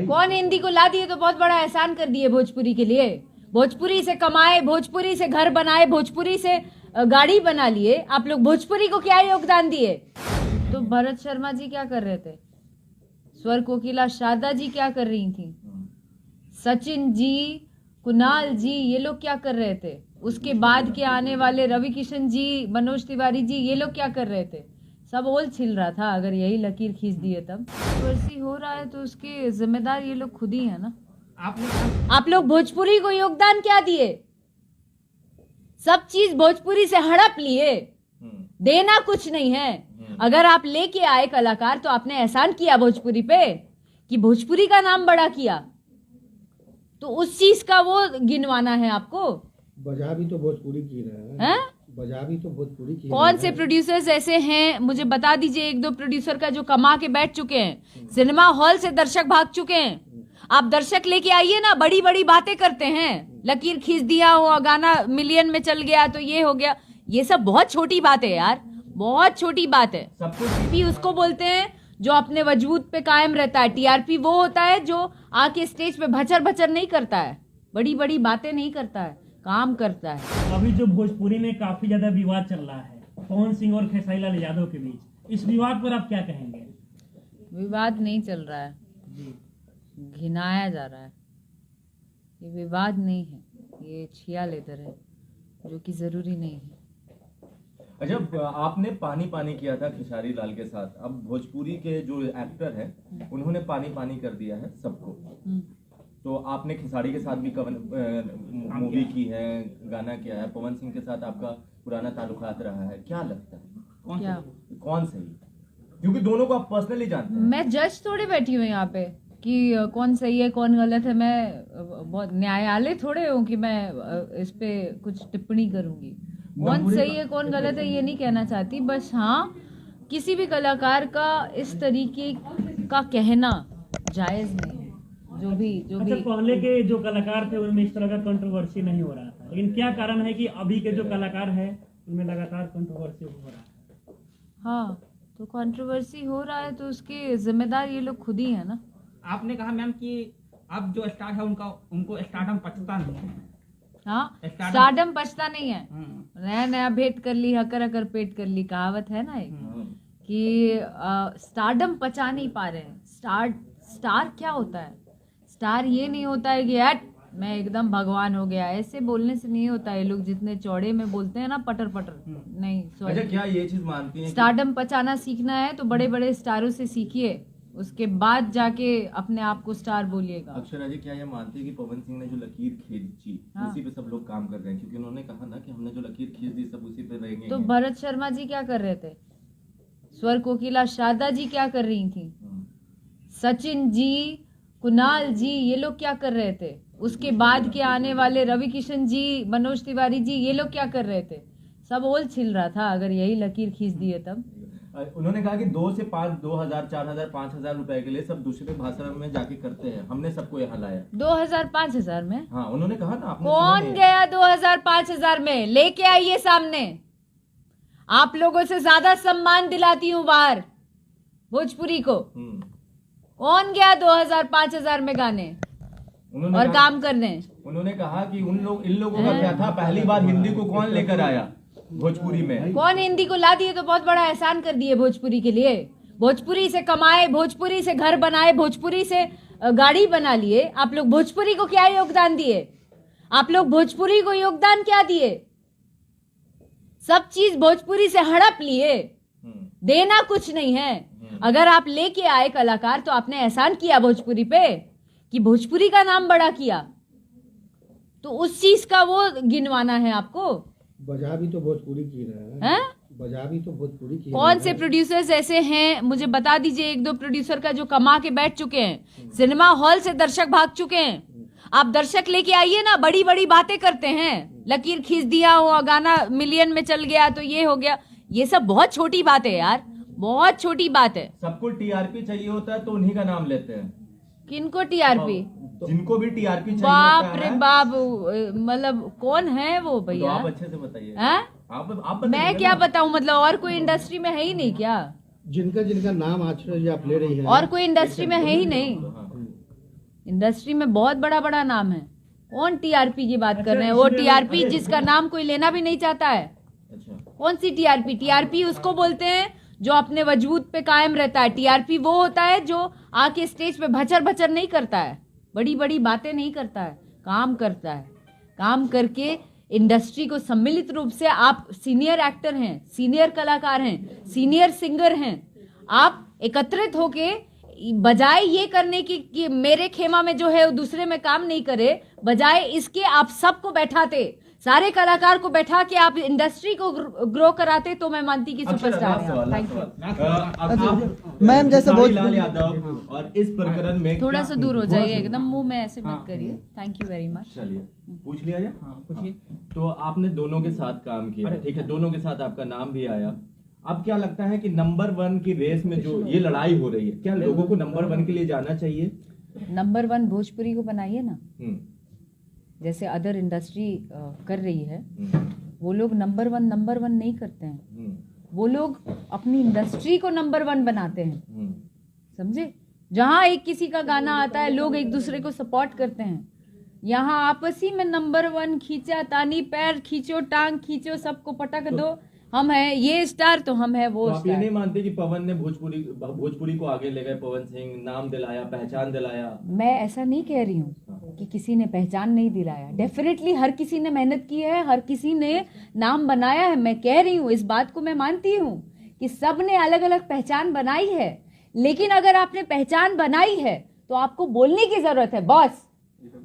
कौन हिंदी को ला दिए तो बहुत बड़ा एहसान कर दिए भोजपुरी के लिए। भोजपुरी से कमाए, भोजपुरी से घर बनाए, भोजपुरी से गाड़ी बना लिए। आप लोग भोजपुरी को क्या योगदान दिए? तो भरत शर्मा जी क्या कर रहे थे? स्वर कोकिला शारदा जी क्या कर रही थी? सचिन जी, कुणाल जी, ये लोग क्या कर रहे थे? उसके बाद के आने वाले रवि किशन जी, मनोज तिवारी जी, ये लोग क्या कर रहे थे? सब ओल छिल रहा था। अगर यही लकीर खींच दिए तब वर्षी हो रहा है तो उसके जिम्मेदार ये लोग खुद ही है ना। आप लोग भोजपुरी को योगदान क्या दिए? सब चीज भोजपुरी से हड़प लिए, देना कुछ नहीं है। अगर आप लेके आए कलाकार तो आपने एहसान किया भोजपुरी पे कि भोजपुरी का नाम बड़ा किया, तो उस चीज का वो गिनवाना है आपको। बजा भी तो भोजपुरी की रहे हैं, बजा भी तो भोजपुरी की। कौन से प्रोड्यूसर्स ऐसे हैं मुझे बता दीजिए, एक दो प्रोड्यूसर का जो कमा के बैठ चुके हैं, सिनेमा हॉल से दर्शक भाग चुके हैं। आप दर्शक लेके आइए ना, बड़ी बड़ी बातें करते हैं, लकीर खींच दिया, वो गाना मिलियन में चल गया तो ये हो गया। ये सब बहुत छोटी बात है यार, बहुत छोटी बात है। टीआरपी उसको बोलते हैं जो अपने वजूद पे कायम रहता है। टीआरपी वो होता है जो आके स्टेज पे भचर भचर नहीं करता है, बड़ी बड़ी बातें नहीं करता है, काम करता है। अभी जो भोजपुरी में काफी ज्यादा विवाद चल रहा है पवन सिंह और खेसारी लाल यादव के बीच, इस विवाद पर आप क्या कहेंगे? विवाद नहीं चल रहा है, घिनाया जा रहा है। ये विवाद नहीं है, ये छिया लेदर है जो कि जरूरी नहीं है। अच्छा, आपने पानी पानी किया था खेसारी लाल के साथ, अब भोजपुरी के जो एक्टर हैं उन्होंने पानी पानी कर दिया है सबको। तो आपने खेसारी के साथ भी मूवी की है, गाना किया है, पवन सिंह के साथ आपका पुराना ताल्लुकात रहा है, क्या लगता है कौन सही? क्योंकि दोनों को आप पर्सनली जानते हैं। मैं जज थोड़े बैठी हूँ यहाँ पे कि कौन सही है कौन गलत है। मैं बहुत न्यायालय थोड़े हूँ कि मैं इस पे कुछ टिप्पणी करूंगी। कौन सही है कौन गलत है ये नहीं कहना चाहती, बस हाँ किसी भी कलाकार का इस तरीके का कहना जायज नहीं है। जो भी पहले के जो कलाकार थे उनमें इस तरह का कंट्रोवर्सी नहीं हो रहा था, लेकिन क्या कारण है कि अभी के जो कलाकार हैं उनमें लगातार कंट्रोवर्सी हो रहा है? हाँ, तो कंट्रोवर्सी हो रहा है तो उसके जिम्मेदार ये लोग खुद ही है ना। आपने कहा मैम कि अब जो स्टार है उनको स्टारडम पचता नहीं है। हाँ, स्टारडम पचता नहीं है। नया नया भेंट कर ली, हकर हकर पेट कर ली, कहावत है ना एक कि स्टारडम पचा नहीं पा रहे हैं। स्टार क्या होता है? स्टार ये नहीं होता है कि यार मैं एकदम भगवान हो गया, ऐसे बोलने से नहीं होता है। लोग जितने चौड़े में बोलते हैं ना पटर पटर, नहीं सॉरी। अच्छा, क्या ये चीज मानती हैं स्टारडम पचाना सीखना है तो बड़े बड़े स्टारों से सीखिए, उसके बाद जाके अपने आप को स्टार बोलिएगा। अक्षरा जी, क्या ये मानती है कि पवन सिंह ने जो लकीर खींची उसी पे सब लोग काम कर रहे हैं? क्योंकि उन्होंने कहा ना कि हमने जो लकीर खींच दी सब उसी पे रहेंगे। तो भरत शर्मा जी क्या कर रहे थे? स्वर कोकिला शारदा जी क्या कर रही थी? सचिन जी, कुणाल जी, ये लोग क्या कर रहे थे? उसके बाद के आने वाले रवि किशन जी, मनोज तिवारी जी, ये लोग क्या कर रहे थे? सब ओल छिल रहा था। अगर यही लकीर खींच दिए तब उन्होंने कहा कि 2 से 5, 2000, 4000, 5000 रुपए के लिए सब दूसरे भाषा में जाके करते हैं, हमने सबको यहाँ लाया। 2000 5000 में? हाँ, उन्होंने कहा ना। कौन गया 2000 5000 में? लेके आइए सामने। आप लोगों से ज्यादा सम्मान दिलाती हूँ बाहर भोजपुरी को। कौन गया 2000 5000 में गाने और काम करने? उन्होंने कहा कि इन लोगों का क्या था, पहली बार हिंदी को कौन लेकर आया भोजपुरी में? कौन हिंदी को ला दिए तो बहुत बड़ा एहसान कर दिए भोजपुरी के लिए। भोजपुरी से कमाए, भोजपुरी से घर बनाए, भोजपुरी से गाड़ी बना लिए। आप लोग भोजपुरी को क्या योगदान दिए? आप लोग भोजपुरी को योगदान क्या दिए? सब चीज भोजपुरी से हड़प लिए, देना कुछ नहीं है। अगर आप लेके आए कलाकार तो आपने एहसान किया भोजपुरी पे कि भोजपुरी का नाम बड़ा किया, तो उस चीज का वो गिनवाना है आपको। बजा भी तो भोजपुरी की रहे हैं, बजा भी तो भोजपुरी की। कौन से प्रोड्यूसर्स ऐसे हैं मुझे बता दीजिए, एक दो प्रोड्यूसर का जो कमा के बैठ चुके हैं, सिनेमा हॉल से दर्शक भाग चुके हैं। आप दर्शक लेके आइए ना, बड़ी बड़ी बातें करते हैं, लकीर खींच दिया, वो गाना मिलियन में चल गया तो ये हो गया। ये सब बहुत छोटी बात है यार, बहुत छोटी बात है। सबको टीआरपी चाहिए होता है तो उन्हीं का नाम लेते हैं। किनको टीआरपी? जिनको भी टीआरपी चाहिए बाप रे बाप, मतलब कौन है वो भैया? आप अच्छे से बताइए। आप मैं क्या बताऊं, मतलब और कोई इंडस्ट्री में है ही नहीं क्या? जिनका नाम आश्रय आप ले रही है, और कोई इंडस्ट्री में है ही नहीं। इंडस्ट्री में बहुत बड़ा बड़ा नाम है। कौन टीआरपी की बात कर रहे हैं? वो टीआरपी जिसका नाम कोई लेना भी नहीं चाहता है। अच्छा, कौन सी टीआरपी? टीआरपी उसको बोलते हैं जो अपने वजूद पे कायम रहता है। टीआरपी वो होता है जो आके स्टेज पे भचर भचर नहीं करता है, बड़ी बड़ी बातें नहीं करता है, काम करता है। काम करके इंडस्ट्री को सम्मिलित रूप से, आप सीनियर एक्टर हैं, सीनियर कलाकार हैं, सीनियर सिंगर हैं, आप एकत्रित होके बजाय ये करने की कि मेरे खेमा में जो है वो दूसरे में काम नहीं करे, बजाय इसके आप सबको बैठाते, सारे कलाकार को बैठा के आप इंडस्ट्री को ग्रो कराते, तो मैं मानती कि सुपरस्टार है। Thank you. मैम जैसे लाल यादव और इस प्रकरण में थोड़ा क्या- सा दूर हो जाइए, एकदम मुंह में ऐसे मत करिए। Thank you very much. चलिए पूछ लिया जाए। हाँ पूछिए। तो आपने दोनों के साथ काम किया, ठीक है, दोनों के साथ आपका नाम भी आया। अब क्या लगता है कि नंबर 1 की रेस में जो ये लड़ाई हो रही है, क्या लोगों को नंबर 1 के लिए जाना चाहिए? नंबर 1 भोजपुरी को बनाइए ना, हम्म, जैसे अदर इंडस्ट्री कर रही है। हम्म, वो लोग नंबर वन नहीं करते हैं, हम्म, वो लोग अपनी इंडस्ट्री को नंबर 1 बनाते हैं। हम्म। समझे? जहाँ एक किसी का गाना आता है, लोग एक दूसरे को सपोर्ट करते हैं। यहाँ आपसी में नंबर 1 खींचा तानी, पैर खींचो, टांग खींचो, सबको पटक दो, हम है ये स्टार तो हम है वो तो आप ये स्टार। नहीं मानते कि पवन ने भोजपुरी को आगे ले गए, पवन सिंह नाम दिलाया, पहचान दिलाया? मैं ऐसा नहीं कह रही हूँ कि किसी ने पहचान नहीं दिलाया। डेफिनेटली हर किसी ने मेहनत की है, हर किसी ने नाम बनाया है। मैं कह रही हूँ, इस बात को मैं मानती हूँ कि सब ने अलग अलग पहचान बनाई है। लेकिन अगर आपने पहचान बनाई है तो आपको बोलने की जरूरत है बॉस।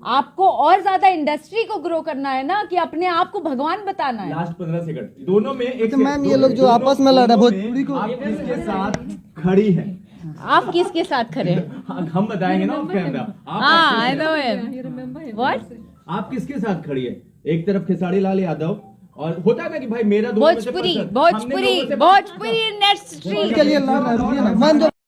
आपको और ज्यादा इंडस्ट्री को ग्रो करना है ना, कि अपने आप को भगवान बताना है। लास्ट 15 सेकंड दोनों में एक तो मैम ये लोग जो आपस में लड़ रहे हैं भोजपुरी को, आप किसके साथ खड़ी है? आप किसके साथ खड़े हैं? हम बताएंगे ना ऑफ कैमरा। हाँ, आई नो हिम। व्हाट? आप किसके साथ खड़ी है? एक तरफ खेसारी लाल यादव, और होता है ना कि भाई मेरा दोनों में से भोजपुरी पसंद। भोजपुरी हमने लोगों से- भोजपुरी इंडस्ट्री के लिए लड़ रहे हैं। मैम जो